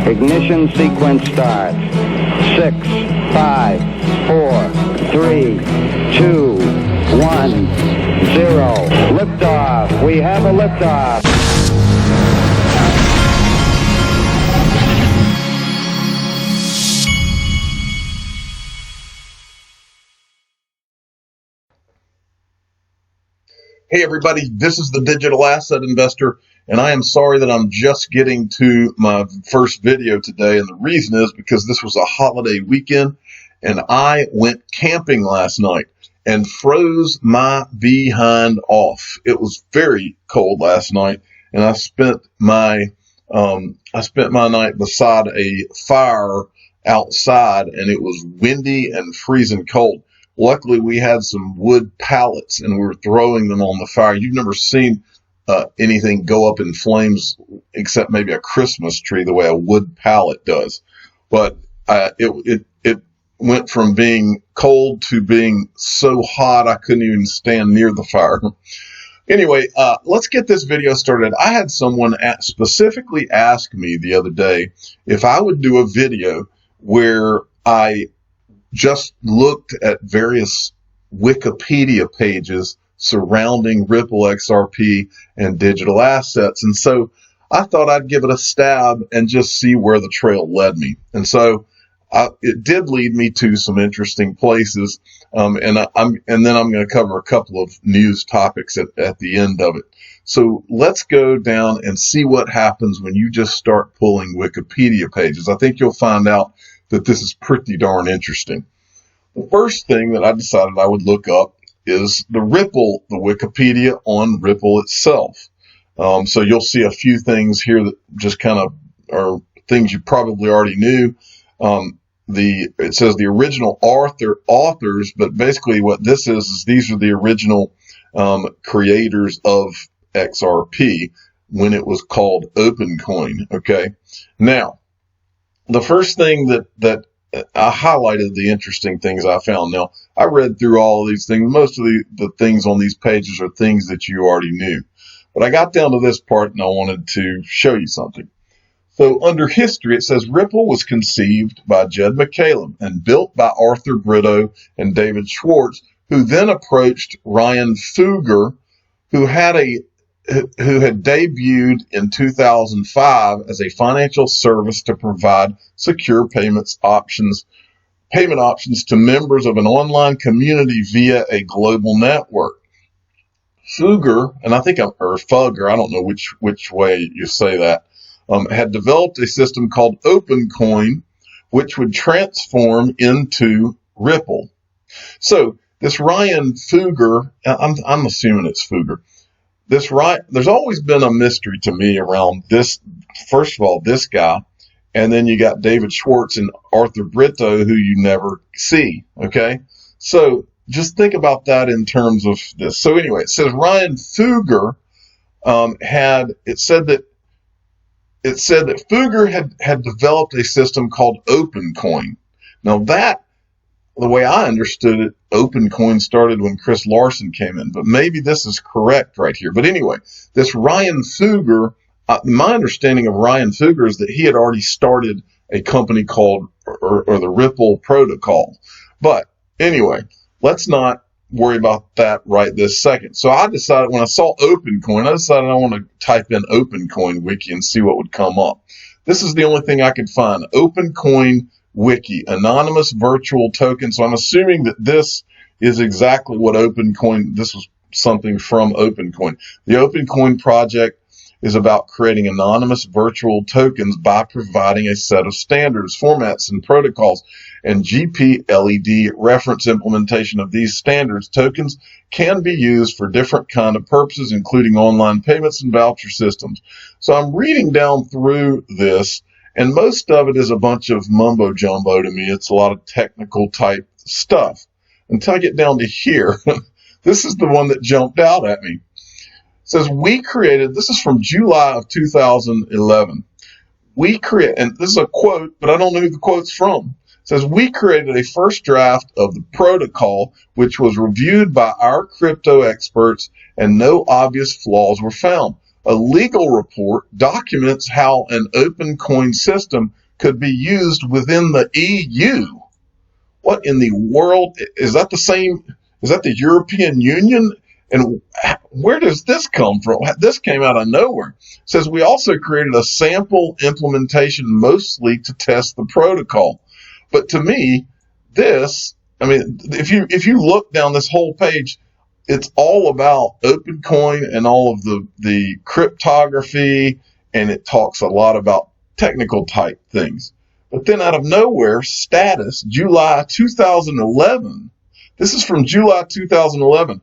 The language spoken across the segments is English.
Ignition sequence starts. 6, 5, 4, 3, 2, 1, 0. Liftoff. We have a liftoff. Hey everybody, this is the Digital Asset Investor, and I am sorry that I'm just getting to my first video today, and the reason is because this was a holiday weekend, and I went camping last night and froze my behind off. It was very cold last night, and I spent my night beside a fire outside, and it was windy and freezing cold. Luckily, we had some wood pallets, and we were throwing them on the fire. You've never seen anything go up in flames except maybe a Christmas tree the way a wood pallet does. But it went from being cold to being so hot I couldn't even stand near the fire. Anyway, let's get this video started. I had someone specifically ask me the other day if I would do a video where I just looked at various Wikipedia pages surrounding Ripple, XRP, and digital assets. And so I thought I'd give it a stab and just see where the trail led me. And so it did lead me to some interesting places. And then I'm going to cover a couple of news topics at the end of it. So let's go down and see what happens when you just start pulling Wikipedia pages. I think you'll find out that this is pretty darn interesting. The first thing that I decided I would look up is the Wikipedia on Ripple itself. So you'll see a few things here that just kind of are things you probably already knew. It says the original authors, but basically what this is these are the original creators of XRP when it was called OpenCoin. Okay. Now, the first thing that I highlighted the interesting things I found. Now, I read through all of these things. Most of the things on these pages are things that you already knew. But I got down to this part and I wanted to show you something. So under history, it says Ripple was conceived by Jed McCaleb and built by Arthur Brita and David Schwartz, who then approached Ryan Fuger, who had debuted in 2005 as a financial service to provide secure payment options to members of an online community via a global network. Fugger, and I think or Fugger, I don't know which way you say that, had developed a system called OpenCoin, which would transform into Ripple. So this Ryan Fuger, I'm assuming it's Fuger. There's always been a mystery to me around this. First of all, this guy, and then you got David Schwartz and Arthur Brita, who you never see. Okay, so just think about that in terms of this. So anyway, it says Ryan Fuger said that Fuger had developed a system called OpenCoin. Now that, the way I understood it, OpenCoin started when Chris Larson came in, but maybe this is correct right here. But anyway, this Ryan Fuger, my understanding of Ryan Fuger is that he had already started a company called, or the Ripple Protocol. But anyway, let's not worry about that right this second. So I decided, when I saw OpenCoin, I want to type in OpenCoin Wiki and see what would come up. This is the only thing I could find. OpenCoin Wiki, anonymous virtual token. So I'm assuming that this is exactly what OpenCoin, this was something from OpenCoin. The OpenCoin project is about creating anonymous virtual tokens by providing a set of standards, formats, and protocols, and GPLED reference implementation of these standards. Tokens can be used for different kind of purposes, including online payments and voucher systems. So I'm reading down through this, and most of it is a bunch of mumbo jumbo to me. It's a lot of technical type stuff until I get down to here. This is the one that jumped out at me. It says, this is from July of 2011. And this is a quote, but I don't know who the quote's from. It says, we created a first draft of the protocol, which was reviewed by our crypto experts, and no obvious flaws were found. A legal report documents how an open coin system could be used within the EU. What in the world? Is that the same? Is that the European Union? And where does this come from? This came out of nowhere. It says we also created a sample implementation mostly to test the protocol. But to me, if you look down this whole page, it's all about open coin and all of the cryptography, and it talks a lot about technical type things. But then out of nowhere, status, July 2011. This is from July 2011.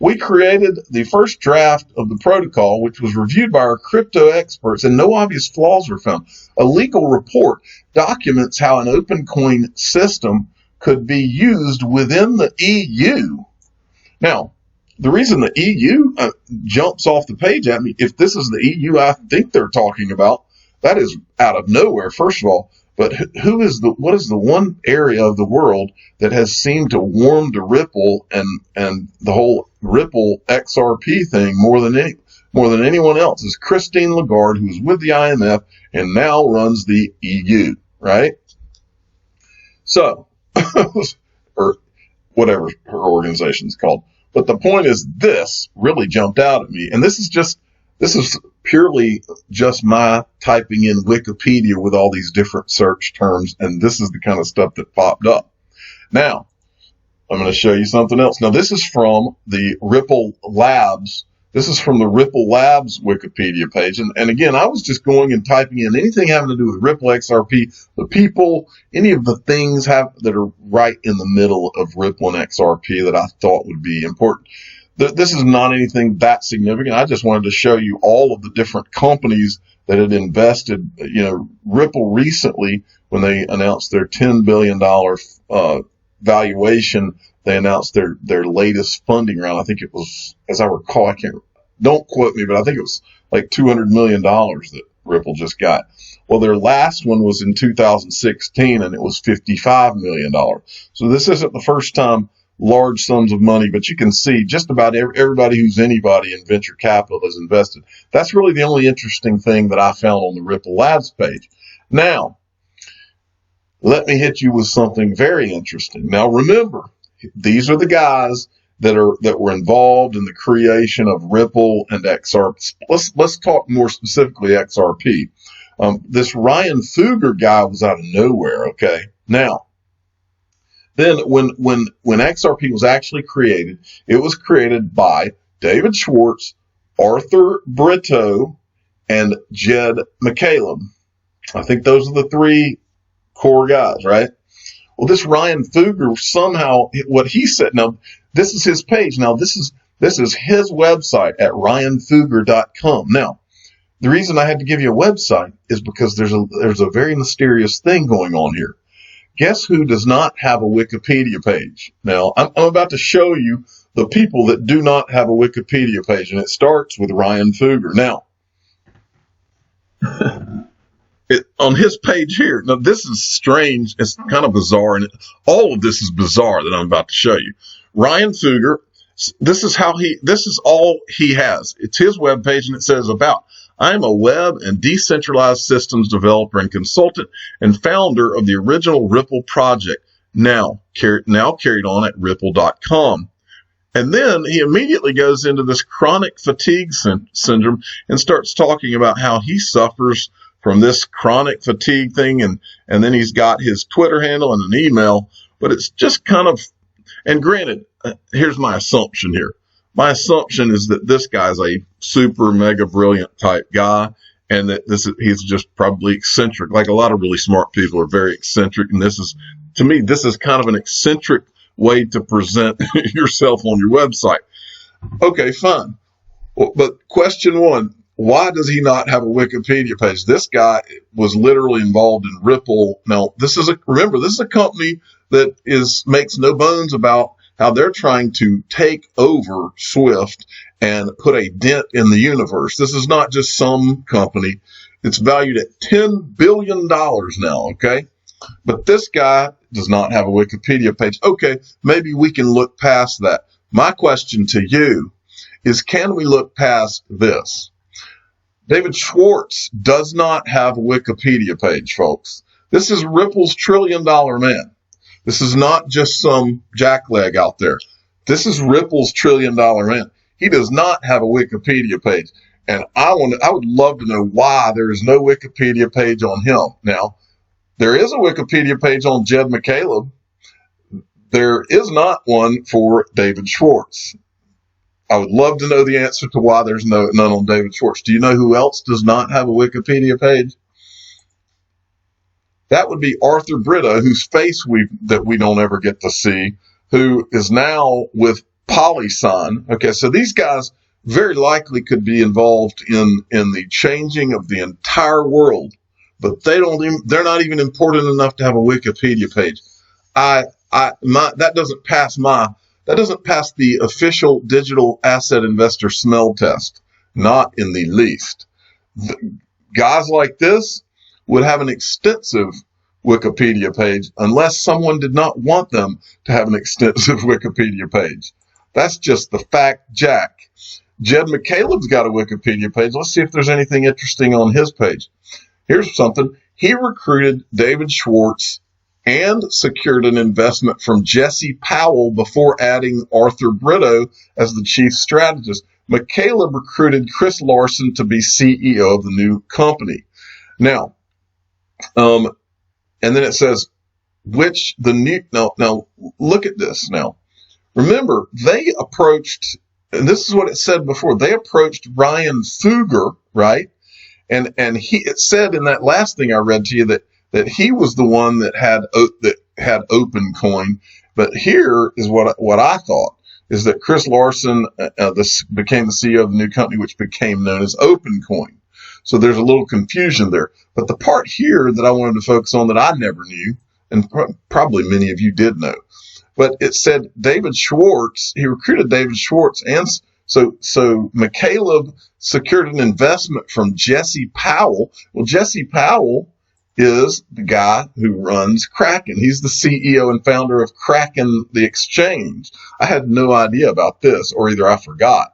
We created the first draft of the protocol, which was reviewed by our crypto experts, and no obvious flaws were found. A legal report documents how an open coin system could be used within the EU. Now, the reason the EU jumps off the page at me, if this is the EU I think they're talking about, that is out of nowhere, first of all. But what is the one area of the world that has seemed to warm to Ripple and the whole Ripple XRP thing more than anyone else is Christine Lagarde, who's with the IMF and now runs the EU, right? So, or whatever her organization's called. But the point is, this really jumped out at me, and this is purely just my typing in Wikipedia with all these different search terms, and this is the kind of stuff that popped up. Now, I'm going to show you something else. Now, this is from the Ripple Labs. This is from the Ripple Labs Wikipedia page. And again, I was just going and typing in anything having to do with Ripple XRP, the people, any of the things that are right in the middle of Ripple and XRP that I thought would be important. This is not anything that significant. I just wanted to show you all of the different companies that had invested. Ripple recently, when they announced their $10 billion valuation, they announced their latest funding round. I think it was, as I recall, don't quote me, but I think it was like $200 million that Ripple just got. Well, their last one was in 2016, and it was $55 million. So this isn't the first time large sums of money, but you can see just about everybody who's anybody in venture capital has invested. That's really the only interesting thing that I found on the Ripple Labs page. Now, let me hit you with something very interesting. Now, remember, these are the guys that were involved in the creation of Ripple and XRP. Let's talk more specifically XRP. This Ryan Futer guy was out of nowhere. Okay, now. Then when XRP was actually created, it was created by David Schwartz, Arthur Brito, and Jed McCaleb. I think those are the three core guys, right? Well, this Ryan Fuger, somehow, what he said, now this is his page. Now this is his website at ryanfuger.com. Now, the reason I had to give you a website is because there's a very mysterious thing going on here. Guess who does not have a Wikipedia page? Now, I'm about to show you the people that do not have a Wikipedia page, and it starts with Ryan Fuger. Now, on his page here, now this is strange. It's kind of bizarre, and all of this is bizarre that I'm about to show you. Ryan Fuger, this is all he has. It's his webpage, and it says about. I'm a web and decentralized systems developer and consultant and founder of the original Ripple project, now carried on at ripple.com. And then he immediately goes into this chronic fatigue syndrome and starts talking about how he suffers from this chronic fatigue thing. And then he's got his Twitter handle and an email, but it's just kind of, and granted, here's my assumption here. My assumption is that this guy's a super mega brilliant type guy, and that he's just probably eccentric. Like a lot of really smart people are very eccentric, and to me, this is kind of an eccentric way to present yourself on your website. Okay, fine. Well, but question one, why does he not have a Wikipedia page? This guy was literally involved in Ripple. Now, remember, this is a company that makes no bones about how they're trying to take over Swift and put a dent in the universe. This is not just some company. It's valued at $10 billion now, okay? But this guy does not have a Wikipedia page. Okay, maybe we can look past that. My question to you is, can we look past this? David Schwartz does not have a Wikipedia page, folks. This is Ripple's $1 trillion man. This is not just some jackleg out there. This is Ripple's $1 trillion man. He does not have a Wikipedia page. And I would love to know why there is no Wikipedia page on him. Now, there is a Wikipedia page on Jed McCaleb. There is not one for David Schwartz. I would love to know the answer to why there's none on David Schwartz. Do you know who else does not have a Wikipedia page? That would be Arthur Brita, whose face we don't ever get to see, who is now with PolySign. Okay, so these guys very likely could be involved in the changing of the entire world, but they're not even important enough to have a Wikipedia page. That doesn't pass the official digital asset investor smell test, not in the least. Guys like this would have an extensive Wikipedia page unless someone did not want them to have an extensive Wikipedia page. That's just the fact, Jack. Jed McCaleb's got a Wikipedia page. Let's see if there's anything interesting on his page. Here's something. He recruited David Schwartz and secured an investment from Jesse Powell before adding Arthur Brito as the chief strategist. McCaleb recruited Chris Larson to be CEO of the new company. Now, and then it says, now look at this now. Remember, they approached, and this is what it said before, they approached Ryan Futer, right? And it said in that last thing I read to you that he was the one that had OpenCoin. But here is what I thought is that Chris Larson became the CEO of the new company, which became known as OpenCoin. So there's a little confusion there. But the part here that I wanted to focus on that I never knew, and probably many of you did know, but it said David Schwartz, he recruited David Schwartz, and so McCaleb secured an investment from Jesse Powell. Well, Jesse Powell is the guy who runs Kraken. He's the CEO and founder of Kraken, the exchange. I had no idea about this, or either I forgot.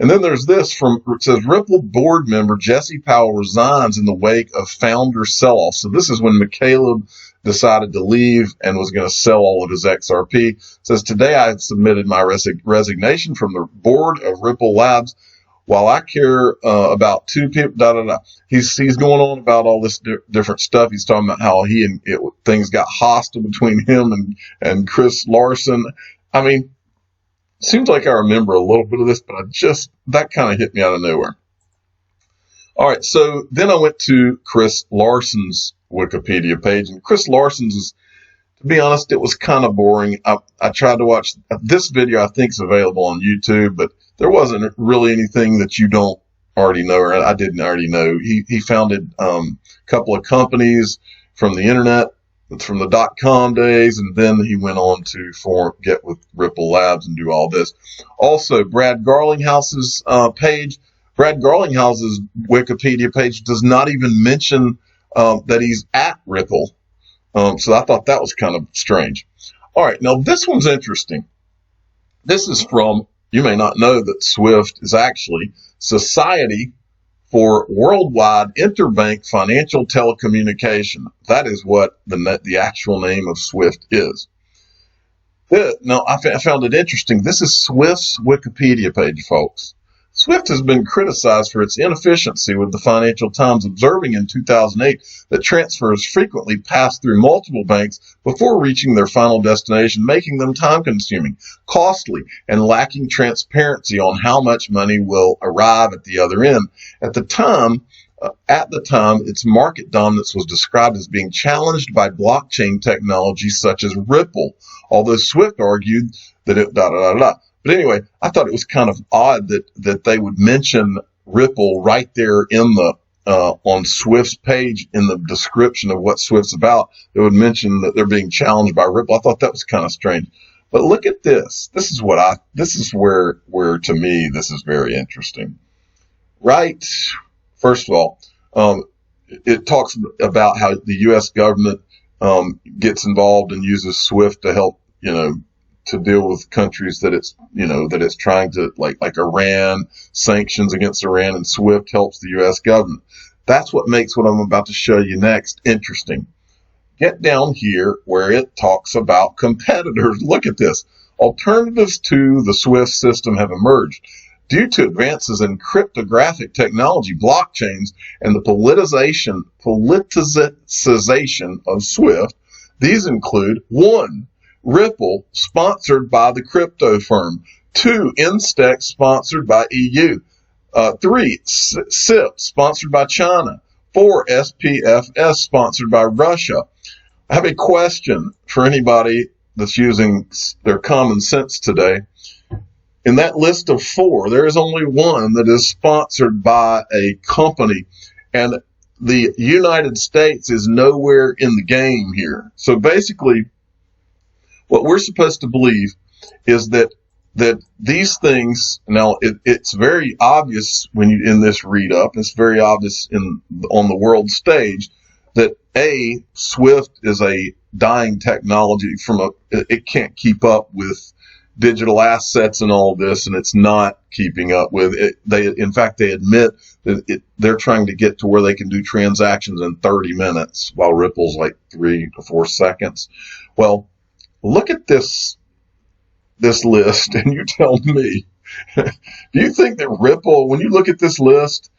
And then there's this it says Ripple board member Jesse Powell resigns in the wake of founder sell-off. So this is when McCaleb decided to leave and was going to sell all of his XRP. It says, today I have submitted my resignation from the board of Ripple Labs. While I care about two people, He's going on about all this different stuff. He's talking about how things got hostile between him and Chris Larson. I mean, seems like I remember a little bit of this, but that kind of hit me out of nowhere. All right, so then I went to Chris Larson's Wikipedia page, and Chris Larson's is, to be honest, it was kind of boring. I tried to watch this video. I think is available on YouTube, but there wasn't really anything that you don't already know, or I didn't already know. He founded a couple of companies from the internet, from the .com days, and then he went on to get with Ripple Labs and do all this. Also, Brad Garlinghouse's page. Brad Garlinghouse's Wikipedia page does not even mention that he's at Ripple. So I thought that was kind of strange. All right, now this one's interesting. This is from, you may not know that SWIFT is actually Society for Worldwide Interbank Financial Telecommunication. That is what the actual name of SWIFT is. Now, I found it interesting. This is SWIFT's Wikipedia page, folks. SWIFT has been criticized for its inefficiency, with the Financial Times observing in 2008 that transfers frequently pass through multiple banks before reaching their final destination, making them time-consuming, costly, and lacking transparency on how much money will arrive at the other end. At the time, its market dominance was described as being challenged by blockchain technology such as Ripple, although SWIFT argued that it But anyway, I thought it was kind of odd that they would mention Ripple right there in the on Swift's page in the description of what Swift's about. They would mention that they're being challenged by Ripple. I thought that was kind of strange. But look at this. This is where to me this is very interesting. Right. First of all, it talks about how the U.S. government gets involved and uses Swift to help, to deal with countries that it's, that it's trying to, like Iran, sanctions against Iran, and SWIFT helps the U.S. government. That's what makes what I'm about to show you next interesting. Get down here where it talks about competitors. Look at this. Alternatives to the SWIFT system have emerged. Due to advances in cryptographic technology, blockchains, and the politicization of SWIFT, these include 1. Ripple, sponsored by the crypto firm. 2. Instex, sponsored by EU. 3. SIP, sponsored by China. 4. SPFS, sponsored by Russia. I have a question for anybody that's using their common sense today. In that list of 4, there is only one that is sponsored by a company, and the United States is nowhere in the game here. So basically, what we're supposed to believe is that these things, now it's very obvious when you in this read up, it's very obvious on the world stage that SWIFT is a dying technology it can't keep up with digital assets and all this, and it's not keeping up with it. In fact, they admit that they're trying to get to where they can do transactions in 30 minutes, while Ripple's like 3 to 4 seconds. Well, look at this list, and you tell me, do you think that Ripple, when you look at this list,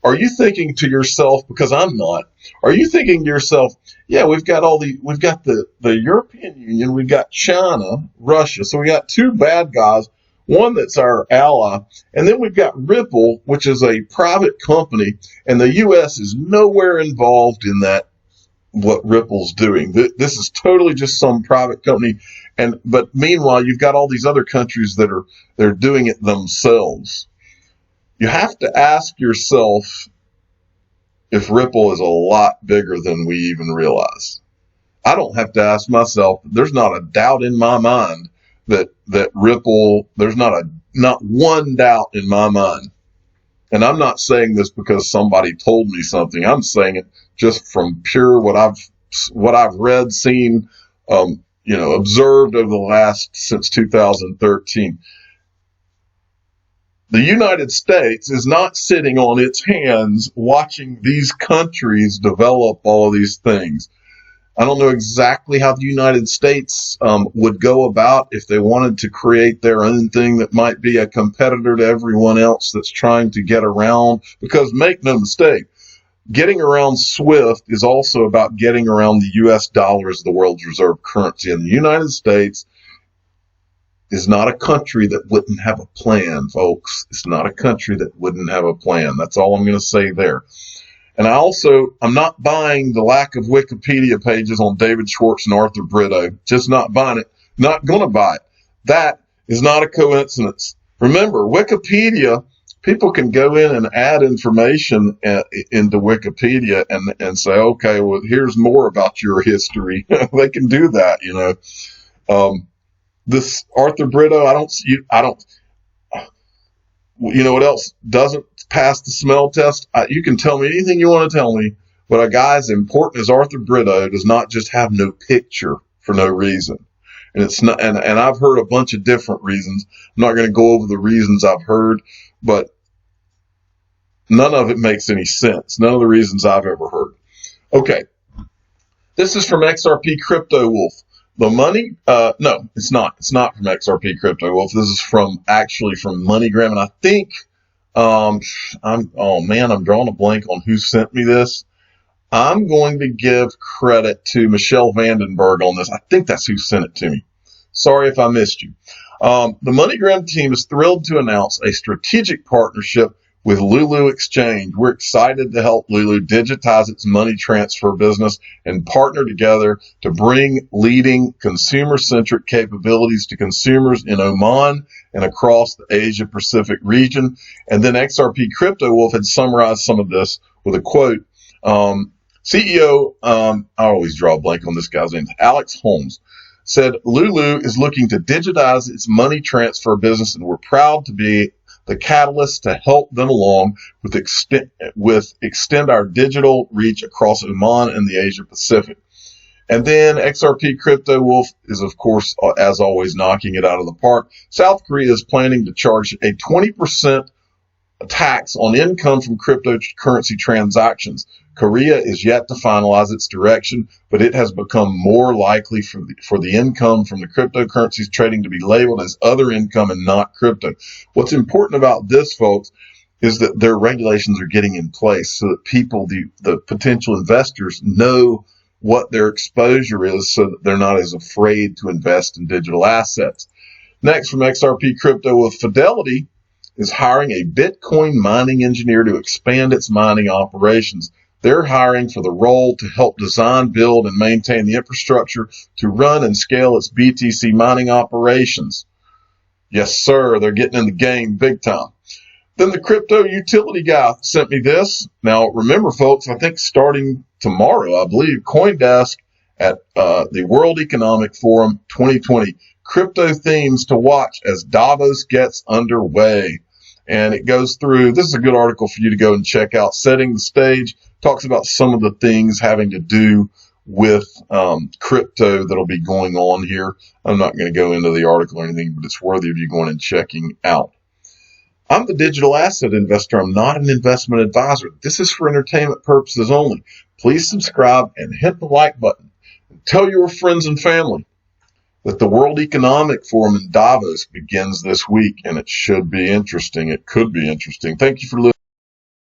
are you thinking to yourself, because I'm not, are you thinking to yourself, yeah, we've got the European Union, we've got China, Russia, so we got 2 bad guys, one that's our ally, and then we've got Ripple, which is a private company, and the U.S. is nowhere involved in that, what Ripple's doing. This is totally just some private company, but meanwhile, you've got all these other countries they're doing it themselves. You have to ask yourself if Ripple is a lot bigger than we even realize. I don't have to ask myself. There's not a doubt in my mind that Ripple, there's not one doubt in my mind. And I'm not saying this because somebody told me something. I'm saying it just from pure what I've read, seen, observed over since 2013. The United States is not sitting on its hands watching these countries develop all of these things. I don't know exactly how the United States would go about if they wanted to create their own thing that might be a competitor to everyone else that's trying to get around. Because make no mistake, getting around SWIFT is also about getting around the U.S. dollar as the world's reserve currency. And the United States is not a country that wouldn't have a plan, folks. It's not a country that wouldn't have a plan. That's all I'm going to say there. And I'm not buying the lack of Wikipedia pages on David Schwartz and Arthur Brita. Just not buying it. Not going to buy it. That is not a coincidence. Remember, Wikipedia, people can go in and add information into Wikipedia and say, okay, well, here's more about your history. They can do that, This Arthur Brita, you know what else doesn't pass the smell test? You can tell me anything you want to tell me, but a guy as important as Arthur Brita does not just have no picture for no reason. And it's not, and I've heard a bunch of different reasons. I'm not going to go over the reasons I've heard, but none of it makes any sense. None of the reasons I've ever heard. Okay. This is from XRP Crypto Wolf. The money, no, it's not. It's not from XRP Crypto Wolf. This is from MoneyGram. And I think, I'm drawing a blank on who sent me this. I'm going to give credit to Michelle Vandenberg on this. I think that's who sent it to me. Sorry if I missed you. The MoneyGram team is thrilled to announce a strategic partnership with Lulu Exchange. We're excited to help Lulu digitize its money transfer business and partner together to bring leading consumer-centric capabilities to consumers in Oman and across the Asia-Pacific region. And then XRP Crypto Wolf had summarized some of this with a quote. CEO, I always draw a blank on this guy's name, Alex Holmes, said Lulu is looking to digitize its money transfer business, and we're proud to be the catalyst to help them along with extend our digital reach across Oman and the Asia Pacific. And then XRP Crypto Wolf is, of course, as always, knocking it out of the park. South Korea is planning to charge a 20% tax on income from cryptocurrency transactions. Korea is yet to finalize its direction, but it has become more likely for the income from the cryptocurrencies trading to be labeled as other income and not crypto. What's important about this, folks, is that their regulations are getting in place so that people, the potential investors, know what their exposure is so that they're not as afraid to invest in digital assets. Next, from XRP Crypto with Fidelity is hiring a Bitcoin mining engineer to expand its mining operations. They're hiring for the role to help design, build, and maintain the infrastructure to run and scale its BTC mining operations. Yes, sir, they're getting in the game big time. Then the crypto utility guy sent me this. Now, remember, folks, I think starting tomorrow, I believe, CoinDesk at the World Economic Forum 2020, crypto themes to watch as Davos gets underway. And it goes through, this is a good article for you to go and check out, setting the stage, talks about some of the things having to do with crypto that'll be going on here. I'm not going to go into the article or anything, but it's worthy of you going and checking out. I'm the digital asset investor. I'm not an investment advisor. This is for entertainment purposes only. Please subscribe and hit the like button. Tell your friends and family that the World Economic Forum in Davos begins this week, and it should be interesting. It could be interesting. Thank you for listening.